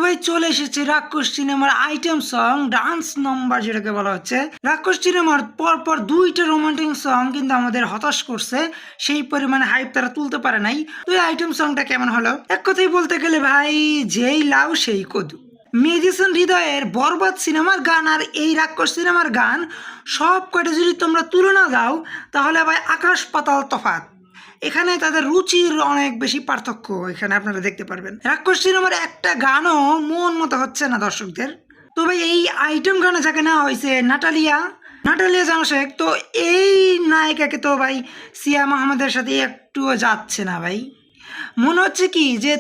ভাই চলে এসেছে রাক্ষস সিনেমার আইটেম সং ডান্স নাম্বার যেটাকে বলা হচ্ছে। রাক্ষস সিনেমার পরপর দুইটা রোমান্টিক সং কিন্তু আমাদের হতাশ করছে, সেই পরিমাণে হাইপ তারা তুলতে পারে নাই। তো এই আইটেম সংটা কেমন হলো? এক কথাই বলতে গেলে ভাই, যেই লাউ সেই কদু। মেডিসন হৃদয়ের বরবাদ সিনেমার গান আর এই রাক্ষস সিনেমার গান সব কয়টা যদি তোমরা তুলনা দাও তাহলে ভাই আকাশ পাতাল তফাৎ। এখানে তাদের রুচির অনেক বেশি পার্থক্য এখানে আপনারা দেখতে পারবেন। রাক্ষস সিনেমার একটা গানও মন মতো হচ্ছে না দর্শকদের। তো ভাই এই আইটেম গানে যাকে নেওয়া হয়েছে নাটালিয়া জামশেখ, তো এই নায়িকাকে তো ভাই সিয়া মাহমুদের সাথে একটুও যাচ্ছে না ভাই। মনে হচ্ছে কি যে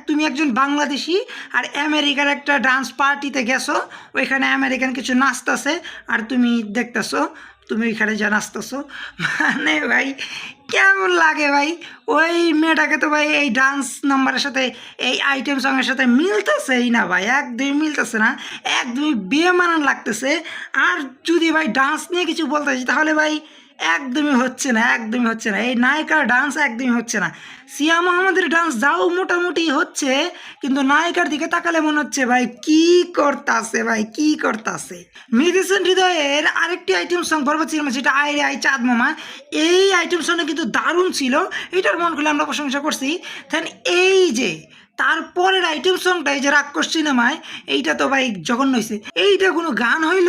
তুমি একজন বাংলাদেশি আর আমেরিকার একটা ডান্স পার্টিতে গেছো, ওইখানে আমেরিকান কিছু নাচতেছে আর তুমি দেখতেছো, তুমি ওইখানে যা নাচতেছো। মানে ভাই কেমন লাগে ভাই? ওই মেয়েটাকে তো ভাই এই ডান্স নাম্বারের সাথে এই আইটেম সঙ্গের সাথে মিলতেছেই না ভাই, একদমই মিলতেছে না, একদমই বেমানান লাগতেছে। আর যদি ভাই ডান্স নিয়ে কিছু বলতে চাই তাহলে ভাই একদমই হচ্ছে না, একদমই হচ্ছে না। এই নায়িকার ডান্স একদমই হচ্ছে না। সিয়া মোহাম্মদের ডান্স যাও মোটামুটি হচ্ছে, কিন্তু নায়িকার দিকে তাকালে মনে হচ্ছে ভাই কি করতাছে, ভাই কি করতাছে। মেডিসিন হৃদয়ের আরেকটি আইটেম সং বরবাদ সিনেমা, যেটা আই রে আই চাঁদ মামা, এই আইটেম সংটা কিন্তু দারুণ ছিল, এটার মন খুলে আমরা প্রশংসা করছি। দেন এই যে তারপরের আইটেম সংটা এই যে রাক্ষস সিনেমায়, এইটা তো ভাই জঘন্য হয়েছে। এইটা কোনো গান হইল?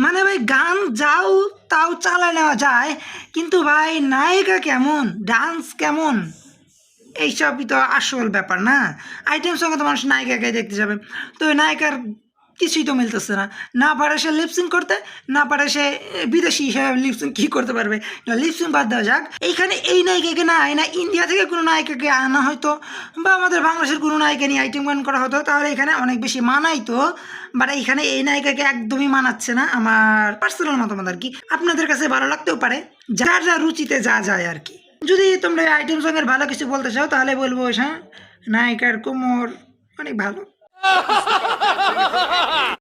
মানে ভাই গান যাও তাও চালায় নেওয়া যায়, কিন্তু ভাই নায়িকা কেমন, ডান্স কেমন, এইসবই তো আসল ব্যাপার না। আইটেম সঙ্গে তো মানুষ নায়িকাকে দেখতে যাবে, তো নায়িকার কিছুই তো মিলতেছে না। না পারে সে লিপসিং করতে, না পারে সে বিদেশি হিসেবে লিপসিং কী করতে পারবে? লিপসিং বাদ দেওয়া যাক, এইখানে এই নায়িকাকে না আয় না ইন্ডিয়া থেকে কোনো নায়িকাকে আনা হয়তো, বা আমাদের বাংলাদেশের কোনো নায়িকা নিয়ে আইটেম গান করা হতো, তাহলে এখানে অনেক বেশি মানাইতো। বাট এইখানে এই নায়িকাকে একদমই মানাচ্ছে না, আমার পার্সোনাল মতামত আর কি। আপনাদের কাছে ভালো লাগতেও পারে, যার যা রুচিতে যা যায় আর কি। যদি তোমরা আইটেম সঙ্গের ভালো কিছু বলতে চাও তাহলে বলবো হ্যাঁ, নায়িকার কোমর অনেক ভালো।